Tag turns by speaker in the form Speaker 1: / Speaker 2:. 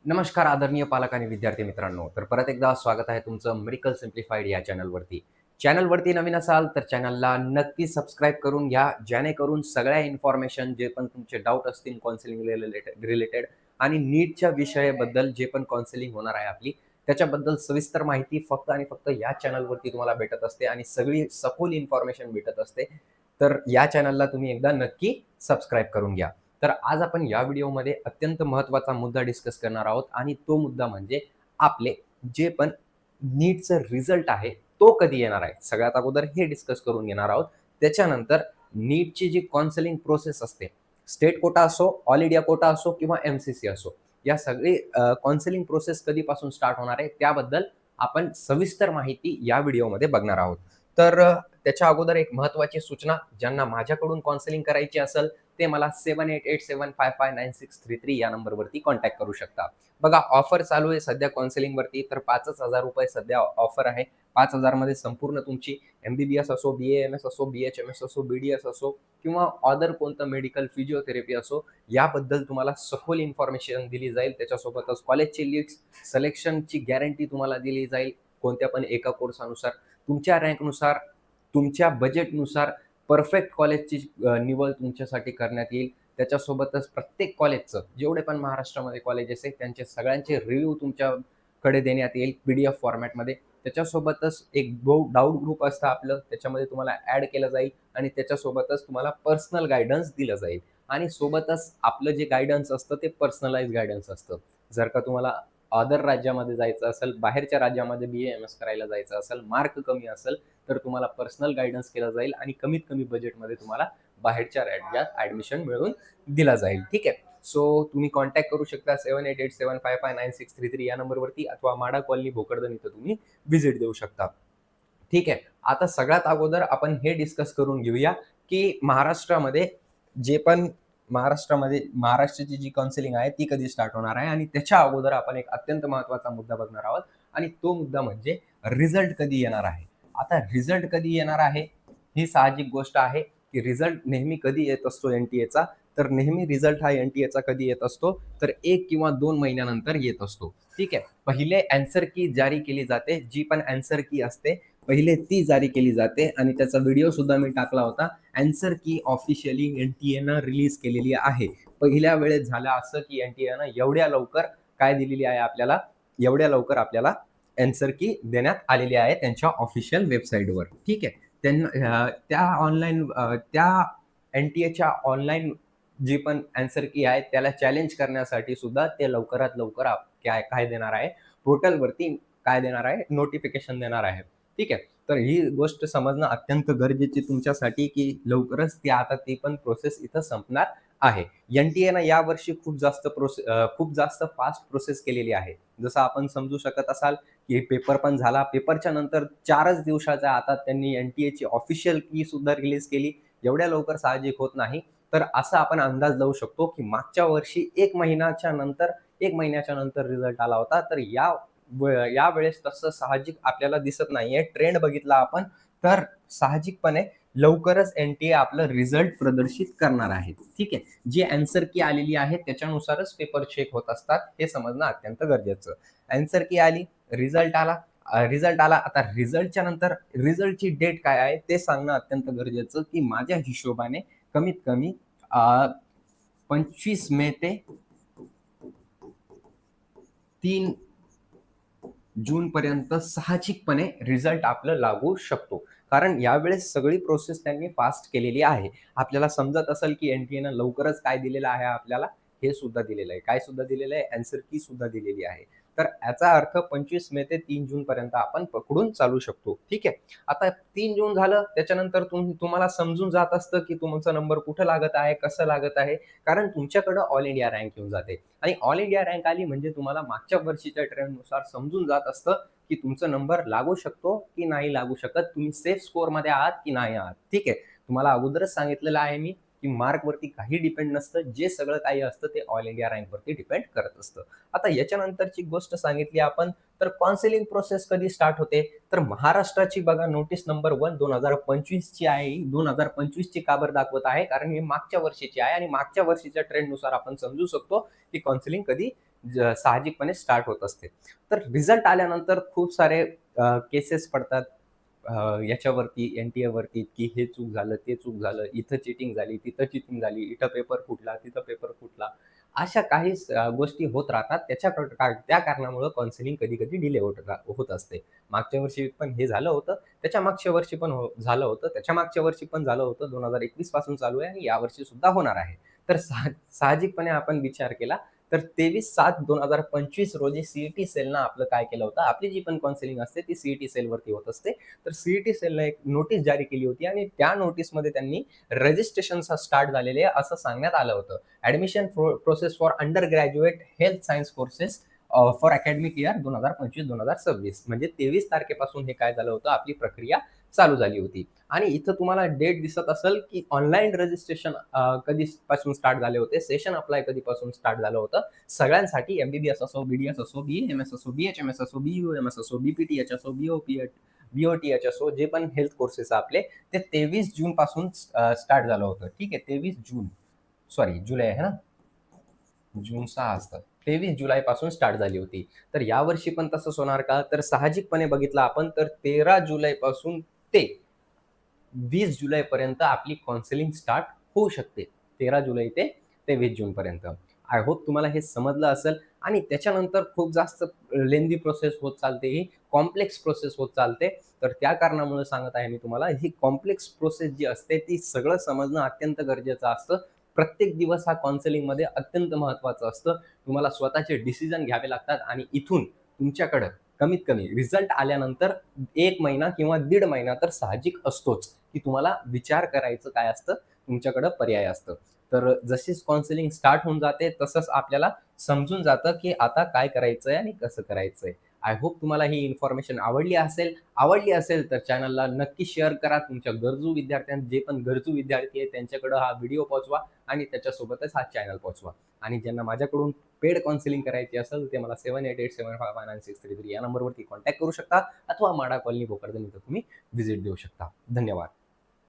Speaker 1: नमस्कार आदरणीय पालक आणि विद्यार्थी मित्रांनो. तर परत एकदा स्वागत आहे तुमचं मेडिकल सिम्प्लिफाईड या चॅनलवरती. चॅनलवरती नवीन असाल तर चॅनलला नक्की सबस्क्राईब करून घ्या, जेणेकरून सगळ्या इन्फॉर्मेशन जे पण तुमचे डाऊट असतील काउन्सिलिंग रिलेटेड आणि नीटच्या विषयाबद्दल जे पण काउन्सिलिंग होणार आहे आपली, त्याच्याबद्दल सविस्तर माहिती फक्त आणि फक्त या चॅनलवरती तुम्हाला भेटत असते आणि सगळी सखोल इन्फॉर्मेशन भेटत असते. तर या चॅनलला तुम्ही एकदा नक्की सबस्क्राईब करून घ्या. तर आज आपण या व्हिडिओमध्ये अत्यंत महत्त्वाचा मुद्दा डिस्कस करणार आहोत आणि तो मुद्दा म्हणजे आपले जे पण नीटचं रिझल्ट आहे तो कधी येणार आहे. सगळ्यात अगोदर हे डिस्कस करून घेणार आहोत. त्याच्यानंतर नीटची जी काउन्सिलिंग प्रोसेस असते, स्टेट कोटा असो, ऑल इंडिया कोटा असो किंवा एमसीसी असो, या सगळी काउन्सिलिंग प्रोसेस कधीपासून स्टार्ट होणार आहे त्याबद्दल आपण सविस्तर माहिती या व्हिडिओमध्ये बघणार आहोत. तर त्याच्या अगोदर एक महत्त्वाची सूचना, ज्यांना माझ्याकडून काउन्सिलिंग करायची असेल ते मला 7887559633 या नंबरवरती कॉन्टॅक्ट करू शकता. बघा, ऑफर चालू आहे सध्या काउन्सिलिंगवरती. तर ₹5,000 सध्या ऑफर आहे. 5,000 मध्ये संपूर्ण तुमची एम-बी-बी-एस असो, बी-ए-एम-एस असो, बी-एच-एम-एस असो, बी-डी-एस असो किंवा अदर कोणतं मेडिकल फिजिओथेरपी असो, याबद्दल तुम्हाला सखोल इन्फॉर्मेशन दिली जाईल. त्याच्यासोबतच कॉलेजची लिस्ट, सिलेक्शनची गॅरंटी तुम्हाला दिली जाईल. कोणत्या पण एका कोर्सानुसार, तुमच्या रँकनुसार, तुमच्या बजेटनुसार परफेक्ट कॉलेजची निवड तुमच्यासाठी करण्यात येईल. त्याच्यासोबतच प्रत्येक कॉलेजचं जेवढे पण महाराष्ट्रामध्ये कॉलेजेस आहेत त्यांचे सगळ्यांचे रिव्ह्यू तुमच्याकडे देण्यात येईल पी-डी-एफ फॉर्मॅटमध्ये. त्याच्यासोबतच एक डाऊट ग्रुप असतं आपलं, त्याच्यामध्ये तुम्हाला ॲड केलं जाईल आणि त्याच्यासोबतच तुम्हाला पर्सनल गाईडन्स दिलं जाईल आणि सोबतच आपलं जे गाईडन्स असतं ते पर्सनलाइज गाईडन्स असतं. जर का तुम्हाला अदर राज्यामध्ये जायचं असेल, बाहेरच्या राज्यामध्ये बी-ए-एम-एस करायला जायचं असेल, मार्क कमी असेल, तर तुम्हाला पर्सनल गाईडन्स केलं जाईल आणि कमीत कमी बजेटमध्ये तुम्हाला बाहेरच्या राज्यात ॲडमिशन मिळवून दिला जाईल. ठीक आहे. सो तुम्ही कॉन्टॅक्ट करू शकता 7887559633 या नंबरवरती अथवा माडा कॉलनी भोकरदन इथं तुम्ही व्हिजिट देऊ शकता. ठीक आहे. आता सगळ्यात अगोदर आपण हे डिस्कस करून घेऊया, की महाराष्ट्राची जी काउन्सिलिंग आहे ती कधी स्टार्ट होणार आहे आणि त्याच्या अगोदर आपण एक अत्यंत महत्त्वाचा मुद्दा बघणार आहोत आणि तो मुद्दा म्हणजे रिझल्ट कधी येणार आहे. आता रिझल्ट कधी येणार आहे, ही साहजिक गोष्ट आहे, की रिझल्ट नेहमी कधी येत असतो एन-टी-एचा, तर नेहमी रिझल्ट हा एन-टी-एचा कधी येत असतो, तर 1 किंवा 2 महिन्यानंतर येत असतो. ठीक आहे. पहिले ॲन्सर की जारी केली जाते. जी पण ॲन्सर की असते, पहिले ती जारी केली जाते आणि त्याचा व्हिडिओसुद्धा मी टाकला होता. ॲन्सर की ऑफिशियली एन-टी-एनं रिलीज केलेली आहे. पहिल्या वेळेस झालं असं, की एन-टी-एनं एवढ्या लवकर काय दिलेली आहे आपल्याला, एवढ्या लवकर आपल्याला ॲन्सर की देण्यात आलेली आहे त्यांच्या ऑफिशियल वेबसाईटवर. ठीक आहे. त्या एन-टी-एच्या ऑनलाईन जी पण ॲन्सर की आहे त्याला चॅलेंज करण्यासाठी सुद्धा ते लवकरात लवकर काय काय देणार आहे, पोर्टलवरती काय देणार आहे, नोटिफिकेशन देणार आहे. ठीक आहे. तर ही गोष्ट समजणं अत्यंत गरजेची तुमच्यासाठी, की लवकरच ती पण प्रोसेस इथं संपणार आहे. एन-टी-एनं यावर्षी खूप जास्त फास्ट प्रोसेस केलेली आहे. जसं आपण समजू शकत असाल, की पेपर पण झाला. पेपरच्या नंतर 4च दिवसाच्या आतात त्यांनी एन-टी-एची ऑफिशियल की सुद्धा रिलीज केली. एवढ्या लवकर साहजिक होत नाही. तर असा आपण अंदाज लावू शकतो, की मागच्या वर्षी 1 महिन्याच्या नंतर रिझल्ट आला होता. तर यावेळेस तसं साहजिक आपल्याला दिसत नाहीये. ट्रेंड बघितला आपण तर साहजिकपणे लवकरच एन-टी-ए आपलं रिझल्ट प्रदर्शित करणार आहे. ठीक आहे. जी ॲन्सर की आलेली आहे त्याच्यानुसारच पेपर चेक होत असतात. हे समजणं अत्यंत गरजेचं. ॲन्सर की आली, रिझल्ट आला. रिझल्ट आला. आता रिझल्टच्या नंतर रिझल्टची डेट काय आहे ते सांगणं अत्यंत गरजेचं, की माझ्या हिशोबाने कमीत कमी 25 मे ते 3 जूनपर्यंत साहजिकपणे रिझल्ट आपलं लागू शकतो. कारण यावेळेस सगळी प्रोसेस त्यांनी फास्ट केलेली आहे. आपल्याला समजत असेल, की एन-टी-एनं लवकरच काय दिलेलं आहे आपल्याला, हे सुद्धा दिलेलं आहे. काय सुद्धा दिलेलं आहे? ॲन्सर की सुद्धा दिलेली आहे. तर याचा अर्थ 25 मे ते 3 जूनपर्यंत आपण पकडून चालू शकतो. ठीक आहे. आता 3 जून झालं, त्याच्यानंतर तुम्हाला समजून जात असतं, की तुमचा नंबर कुठं लागत आहे, कसं लागत आहे. कारण तुमच्याकडं ऑल इंडिया रँक येऊन जाते. आणि ऑल इंडिया रँक आली म्हणजे तुम्हाला मागच्या वर्षीच्या ट्रेंडनुसार समजून जात असतं, की तुमचा नंबर लागू शकतो की नाही लागू शकत. तुम्ही सेफ स्कोरमध्ये आहात की नाही आहात. ठीक आहे. तुम्हाला अगोदरच सांगितलेलं आहे मी, की मार्कवरती काही डिपेंड नसतं. जे सगळं काही असतं ते ऑल इंडिया रँकवरती डिपेंड करत असतं. आता याच्यानंतरची गोष्ट सांगितली आपण, तर काउन्सिलिंग प्रोसेस कधी स्टार्ट होते? तर महाराष्ट्राची बघा नोटीस नंबर 1 2025 ची आहे. 2025 ची का बरं दाखवत आहे? कारण ही मागच्या वर्षीची आहे आणि मागच्या वर्षीच्या ट्रेंडनुसार आपण समजू शकतो की काउन्सिलिंग कधी साहजिकपणे स्टार्ट होत असते. तर रिझल्ट आल्यानंतर खूप सारे केसेस पडतात याच्यावरती एन-टी-एवरती, की हे चूक झालं, ते चूक झालं, इथं चीटिंग झाली, तिथं चीटिंग झाली, इथं पेपर फुटला, तिथं पेपर फुटला. अशा काही गोष्टी होत राहतात. त्या कारणामुळं काउन्सिलिंग कधी-कधी डिले होत असते. मागच्या वर्षी पण हे झालं होतं, त्याच्या मागच्या वर्षी पण झालं होतं, त्याच्या मागच्या वर्षी पण झालं होतं. 2021 पासून चालू आहे आणि यावर्षी सुद्धा होणार आहे. तर साहजिकपणे आपण विचार केला तर 23/7/2025 रोजी सी सेलनं आपलं काय केलं होतं, आपली जी पण काउन्सिलिंग असते ती सी सेलवरती होत असते. तर सी सेलनं एक नोटीस जारी केली होती आणि त्या नोटीसमध्ये त्यांनी रजिस्ट्रेशन स्टार्ट झालेले आहे असं सांगण्यात आलं होतं. Admission process for under graduate health science courses for academic year 2025-2026 म्हणजे 23 तारखेपासून हे काय झालं होतं, आपली प्रक्रिया चालू झाली होती. आणि इथं तुम्हाला डेट दिसत असेल, की ऑनलाईन रजिस्ट्रेशन कधीपासून स्टार्ट झाले होते, सेशन अप्लाय कधीपासून स्टार्ट झालं होतं. सगळ्यांसाठी एम-बी-बी-एस असो, बी-डी-एस असो, बी-ए-एम-एस असो, बी-एच-एम-एस असो, बी-यू-एम-एस असो, बी-पी-टी-एच असो, बी-ओ-टी-एच असो, जे पण हेल्थ कोर्सेस आपले ते 23 जूनपासून स्टार्ट झालं होतं. ठीक आहे, 23 जून सॉरी जुलै आहे ना? जून 6 असतं. 23 जुलैपासून स्टार्ट झाली होती. तर यावर्षी पण तसंच होणार का? तर साहजिकपणे बघितलं आपण तर 13 जुलैपासून ते 20 जुलैपर्यंत आपली काउन्सिलिंग स्टार्ट होऊ शकते. 13 जुलै ते 20 जूनपर्यंत. आय होप तुम्हाला हे समजलं असेल आणि त्याच्यानंतर खूप जास्त लेंदी प्रोसेस होत चालते ही, कॉम्प्लेक्स प्रोसेस होत चालते. तर त्या कारणामुळे सांगत आहे मी तुम्हाला, ही कॉम्प्लेक्स प्रोसेस जी असते ती सगळं समजणं अत्यंत गरजेचं असतं. प्रत्येक दिवस हा काउन्सिलिंगमध्ये अत्यंत महत्त्वाचं असतं. तुम्हाला स्वतःचे डिसिजन घ्यावे लागतात आणि इथून तुमच्याकडं कमीत कमी रिझल्ट आल्यानंतर 1 महिना किंवा दीड महिना तर साहजिक असतोच, की तुम्हाला विचार करायचं काय असतं, तुमच्याकडं पर्याय असतं. तर जशीच काउन्सिलिंग स्टार्ट होऊन जाते, तसंच आपल्याला समजून जातं, की आता काय करायचंय आणि कसं करायचंय. आय होप तुम्हाला ही इन्फॉर्मेशन आवडली असेल तर चॅनलला नक्की शेअर करा. तुमच्या गरजू जे पण गरजू विद्यार्थी आहेत त्यांच्याकडं हा व्हिडिओ पोहोचवा आणि त्याच्यासोबतच हा चॅनल पोहोचवा. आणि ज्यांना माझ्याकडून पेड काउन्सिलिंग करायची असेल, ते मला 7887519633 या नंबरवरती कॉन्टॅक्ट करू शकता अथवा माडा कॉलनी भोकरदन इथं तुम्ही व्हिजिट देऊ शकता. धन्यवाद.